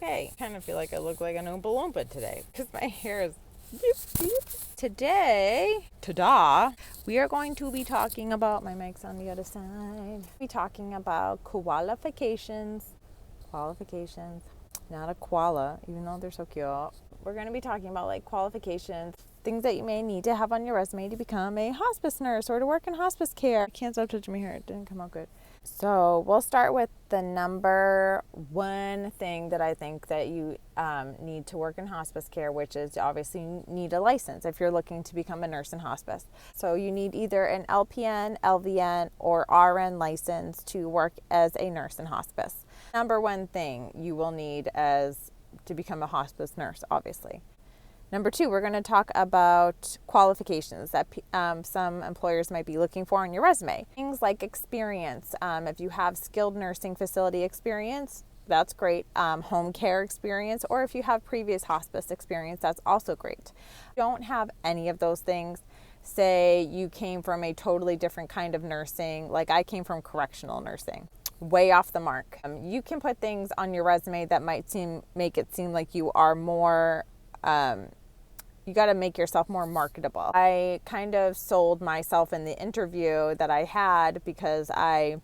okay. I kind of feel like I look like an Oompa Loompa today because my hair is Today, we are going to be talking about, my mic's on the other side, be talking about qualifications, not a koala, even though they're so cute. We're going to be talking about like qualifications, things that you may need to have on your resume to become a hospice nurse or to work in hospice care. I can't stop touching my hair, it didn't come out good. So we'll start with the number one thing that I think that you need to work in hospice care, which is obviously you need a license if you're looking to become a nurse in hospice. So you need either an LPN, LVN, or RN license to work as a nurse in hospice. Number one thing you will need as to become a hospice nurse, obviously. Number two, we're going to talk about qualifications that some employers might be looking for on your resume. Things like experience. If you have skilled nursing facility experience, that's great. Home care experience, or if you have previous hospice experience, that's also great. If you don't have any of those things, say you came from a totally different kind of nursing, like I came from correctional nursing. Way off the mark. You can put things on your resume that might make it seem like you are more you got to make yourself more marketable. I kind of sold myself in the interview that I had because I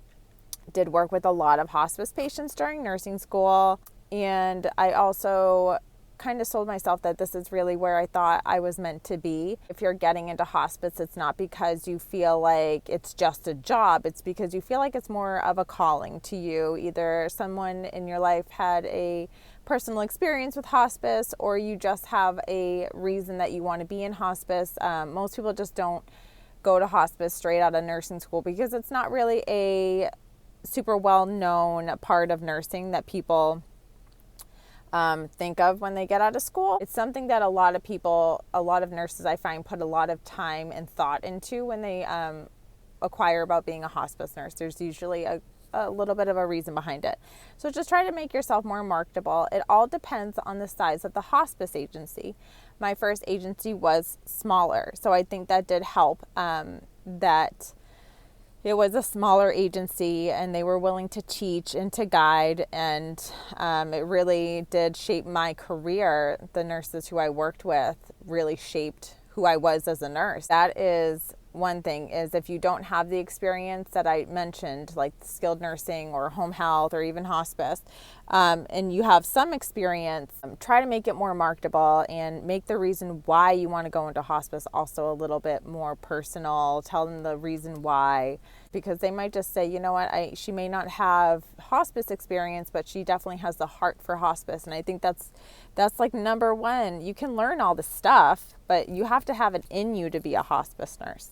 did work with a lot of hospice patients during nursing school, and I also kind of sold myself that this is really where I thought I was meant to be. If you're getting into hospice, it's not because you feel like it's just a job, it's because you feel like it's more of a calling to you. Either someone in your life had a personal experience with hospice, or you just have a reason that you want to be in hospice. Most people just don't go to hospice straight out of nursing school because it's not really a super well-known part of nursing that people think of when they get out of school. It's something that a lot of nurses I find put a lot of time and thought into when they acquire about being a hospice nurse. There's usually a little bit of a reason behind it. So just try to make yourself more marketable. It all depends on the size of the hospice agency. My first agency was smaller, so I think that did help that it was a smaller agency and they were willing to teach and to guide, and it really did shape my career. The nurses who I worked with really shaped who I was as a nurse. That is one thing, is if you don't have the experience that I mentioned, like skilled nursing or home health or even hospice, and you have some experience, try to make it more marketable and make the reason why you want to go into hospice also a little bit more personal. Tell them the reason why, because they might just say, you know what, she may not have hospice experience, but she definitely has the heart for hospice. And I think that's like number one. You can learn all the stuff, but you have to have it in you to be a hospice nurse.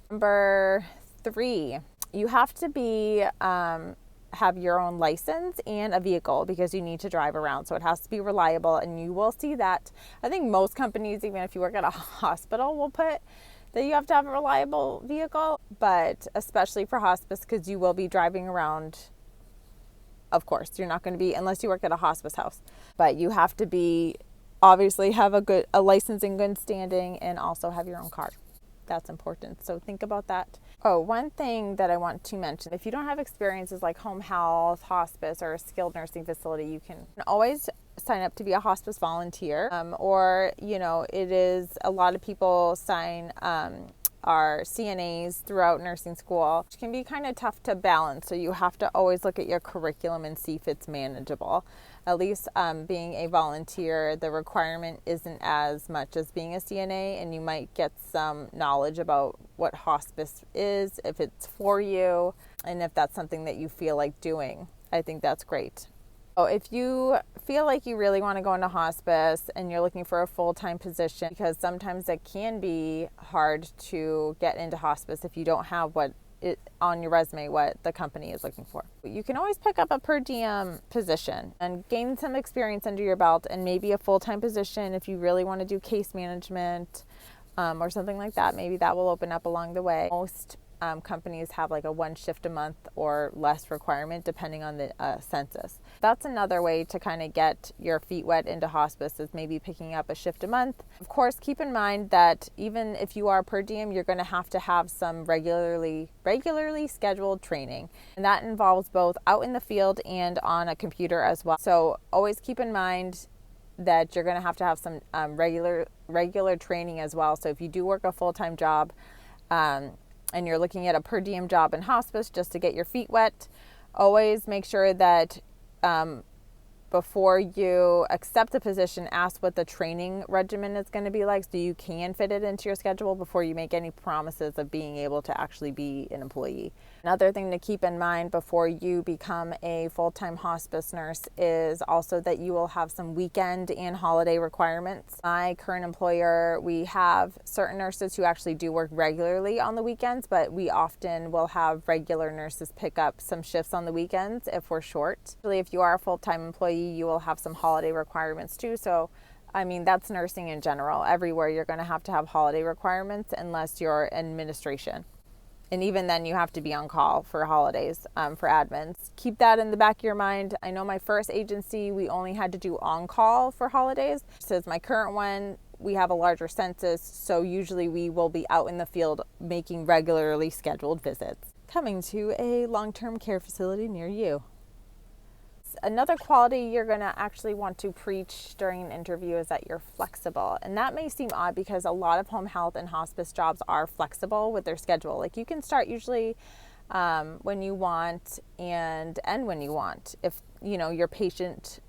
Number three, you have to have your own license and a vehicle because you need to drive around. So it has to be reliable, and you will see that. I think most companies, even if you work at a hospital, will put that you have to have a reliable vehicle, but especially for hospice, because you will be driving around. Of course, you're not going to be, unless you work at a hospice house, but you have to obviously have a license in good standing and also have your own car. That's important. So think about that. Oh, one thing that I want to mention, if you don't have experiences like home health, hospice, or a skilled nursing facility, you can always sign up to be a hospice volunteer. Or, it is a lot of people sign are CNAs throughout nursing school, which can be kind of tough to balance. So you have to always look at your curriculum and see if it's manageable. At least being a volunteer, the requirement isn't as much as being a CNA, and you might get some knowledge about what hospice is, if it's for you, and if that's something that you feel like doing. I think that's great. So if you feel like you really want to go into hospice and you're looking for a full-time position, because sometimes it can be hard to get into hospice if you don't have on your resume what the company is looking for. You can always pick up a per diem position and gain some experience under your belt, and maybe a full-time position if you really want to do case management or something like that. Maybe that will open up along the way. Most companies have like a 1 shift a month or less requirement depending on the census. That's another way to kind of get your feet wet into hospice, is maybe picking up a shift a month. Of course, keep in mind that even if you are per diem, you're going to have some regularly scheduled training. And that involves both out in the field and on a computer as well. So always keep in mind that you're going to have some regular training as well. So if you do work a full-time job, and you're looking at a per diem job in hospice just to get your feet wet, always make sure that before you accept the position, ask what the training regimen is going to be like so you can fit it into your schedule before you make any promises of being able to actually be an employee. Another thing to keep in mind before you become a full-time hospice nurse is also that you will have some weekend and holiday requirements. My current employer, we have certain nurses who actually do work regularly on the weekends, but we often will have regular nurses pick up some shifts on the weekends if we're short. Actually, if you are a full-time employee, you will have some holiday requirements too. So, I mean, that's nursing in general. Everywhere you're going to have holiday requirements unless you're administration. And even then, you have to be on call for holidays for admins. Keep that in the back of your mind. I know my first agency, we only had to do on-call for holidays. Since my current one, we have a larger census, so usually we will be out in the field making regularly scheduled visits. Coming to a long-term care facility near you. Another quality you're going to actually want to preach during an interview is that you're flexible. And that may seem odd because a lot of home health and hospice jobs are flexible with their schedule. Like you can start usually when you want and end when you want, if your patient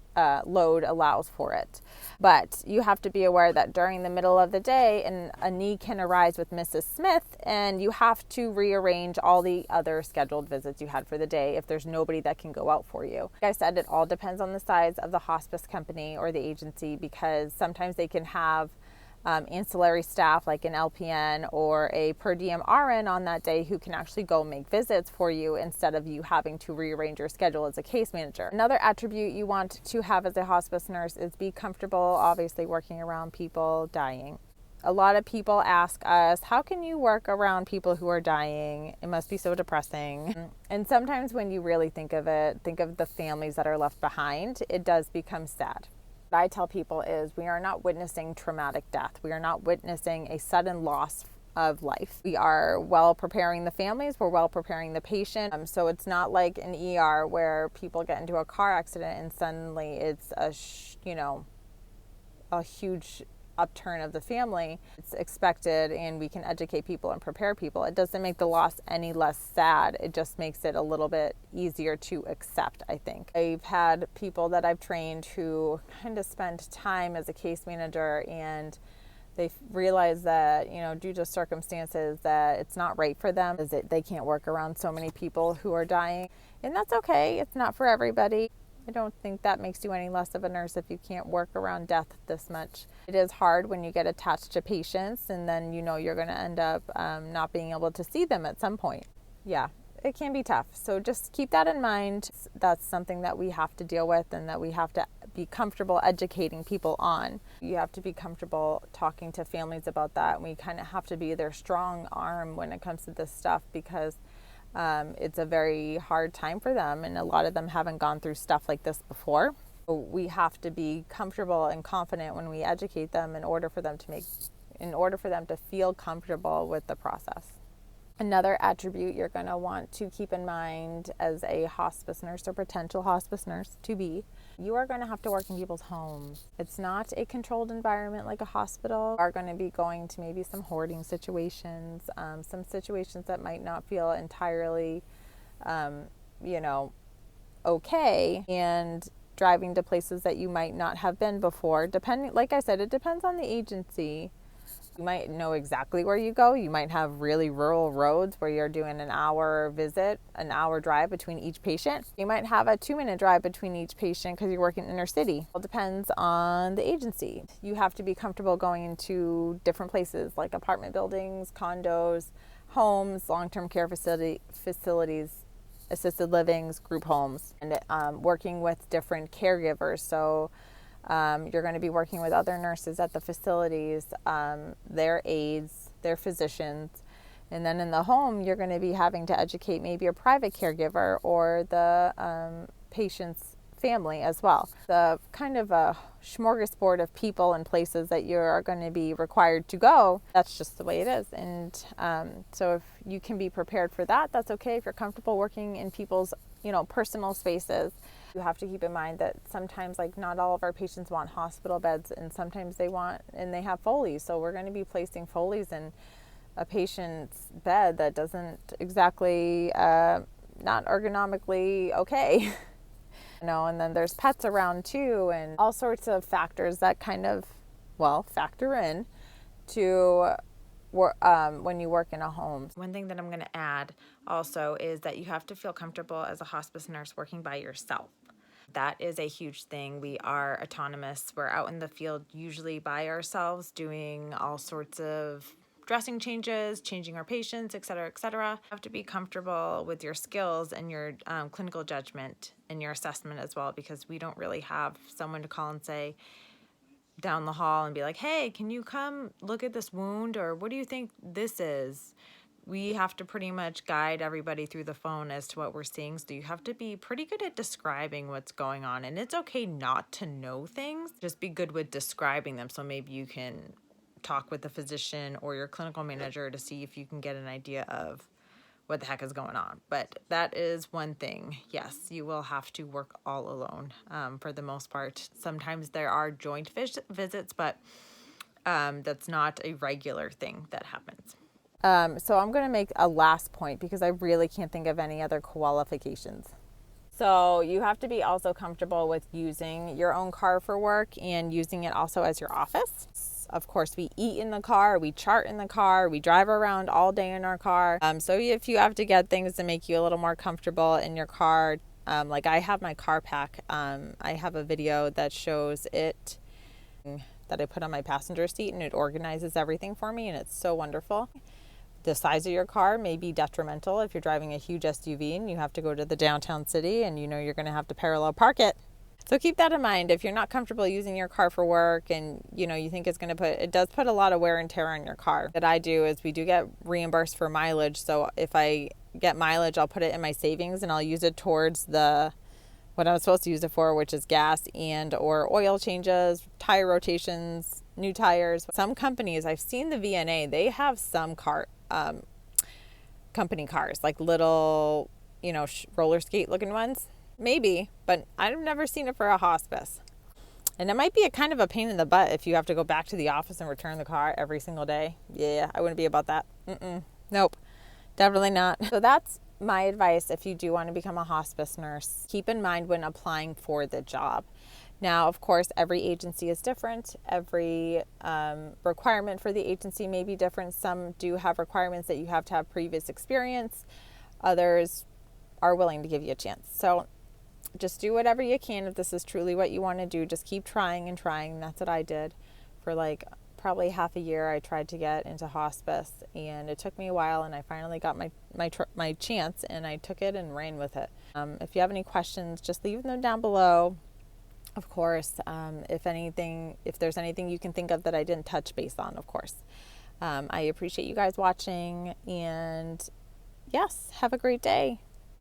load allows for it. But you have to be aware that during the middle of the day a need can arise with Mrs. Smith, and you have to rearrange all the other scheduled visits you had for the day if there's nobody that can go out for you. Like I said, it all depends on the size of the hospice company or the agency, because sometimes they can have ancillary staff like an LPN or a per diem RN on that day who can actually go make visits for you instead of you having to rearrange your schedule as a case manager. Another attribute you want to have as a hospice nurse is be comfortable, obviously, working around people dying. A lot of people ask us, how can you work around people who are dying? It must be so depressing. And sometimes when you really think of it, think of the families that are left behind, it does become sad. What I tell people is we are not witnessing traumatic death. We are not witnessing a sudden loss of life. We are well preparing the families. We're well preparing the patient. So it's not like an ER where people get into a car accident and suddenly it's a huge upturn of the family. It's expected, and we can educate people and prepare people. It doesn't make the loss any less sad. It just makes it a little bit easier to accept, I think. I've had people that I've trained who kind of spend time as a case manager, and they realize that, due to circumstances, that it's not right for them, is that they can't work around so many people who are dying. And that's okay. It's not for everybody. I don't think that makes you any less of a nurse if you can't work around death this much. It is hard when you get attached to patients, and then you're going to end up not being able to see them at some point. Yeah, it can be tough. So just keep that in mind. That's something that we have to deal with and that we have to be comfortable educating people on. You have to be comfortable talking to families about that. And we kind of have to be their strong arm when it comes to this stuff, because it's a very hard time for them, and a lot of them haven't gone through stuff like this before. So we have to be comfortable and confident when we educate them in order for them to feel comfortable with the process. Another attribute you're going to want to keep in mind as a hospice nurse or potential hospice nurse to be, you are going to have to work in people's homes. It's not a controlled environment like a hospital. You are going to be going to maybe some hoarding situations, some situations that might not feel entirely, okay, and driving to places that you might not have been before. Like I said, it depends on the agency. You might know exactly where you go. You might have really rural roads where you're doing an hour drive between each patient. You might have a 2-minute drive between each patient because you're working inner city. It depends on the agency. You have to be comfortable going into different places like apartment buildings, condos, homes, long-term care facilities, assisted livings, group homes, and working with different caregivers. So you're going to be working with other nurses at the facilities, their aides, their physicians, And then in the home, you're going to be having to educate maybe a private caregiver or the patient's family as well. The kind of a smorgasbord of people and places that you are going to be required to go, that's just the way it is. And so if you can be prepared for that, that's okay. If you're comfortable working in people's, personal spaces, you have to keep in mind that sometimes, like, not all of our patients want hospital beds, and sometimes they have Foleys. So we're going to be placing Foleys in a patient's bed that doesn't exactly, not ergonomically okay. And then there's pets around too, and all sorts of factors that kind of, factor in to when you work in a home. One thing that I'm going to add also is that you have to feel comfortable as a hospice nurse working by yourself. That is a huge thing. We are autonomous. We're out in the field usually by ourselves doing all sorts of dressing changes, changing our patients, et cetera, et cetera. You have to be comfortable with your skills and your clinical judgment and your assessment as well, because we don't really have someone to call and say down the hall and be like, hey, can you come look at this wound, or what do you think this is? We have to pretty much guide everybody through the phone as to what we're seeing. So you have to be pretty good at describing what's going on. And it's okay not to know things. Just be good with describing them. So maybe you can talk with the physician or your clinical manager to see if you can get an idea of what the heck is going on. But that is one thing. Yes, you will have to work all alone for the most part. Sometimes there are joint visits, but that's not a regular thing that happens. So I'm going to make a last point because I really can't think of any other qualifications. So you have to be also comfortable with using your own car for work and using it also as your office. Of course, we eat in the car, we chart in the car, we drive around all day in our car. So if you have to get things to make you a little more comfortable in your car, like I have my car pack. I have a video that shows it that I put on my passenger seat, and it organizes everything for me, and it's so wonderful. The size of your car may be detrimental if you're driving a huge SUV and you have to go to the downtown city and you're going to have to parallel park it. So keep that in mind. If you're not comfortable using your car for work and you think it does put a lot of wear and tear on your car. What I do is we do get reimbursed for mileage. So if I get mileage, I'll put it in my savings and I'll use it towards what I'm supposed to use it for, which is gas and or oil changes, tire rotations, new tires. Some companies, I've seen the VNA, they have some company cars, like little, roller skate looking ones. Maybe, but I've never seen it for a hospice. And it might be a kind of a pain in the butt if you have to go back to the office and return the car every single day. Yeah, I wouldn't be about that. Nope, definitely not. So that's my advice if you do want to become a hospice nurse. Keep in mind when applying for the job. Now, of course, every agency is different. Every requirement for the agency may be different. Some do have requirements that you have to have previous experience. Others are willing to give you a chance. So just do whatever you can. If this is truly what you want to do, just keep trying and trying. That's what I did for probably half a year. I tried to get into hospice, and it took me a while, and I finally got my chance, and I took it and ran with it. If you have any questions, just leave them down below. Of course, if there's anything you can think of that I didn't touch base on, of course. I appreciate you guys watching, and yes, have a great day.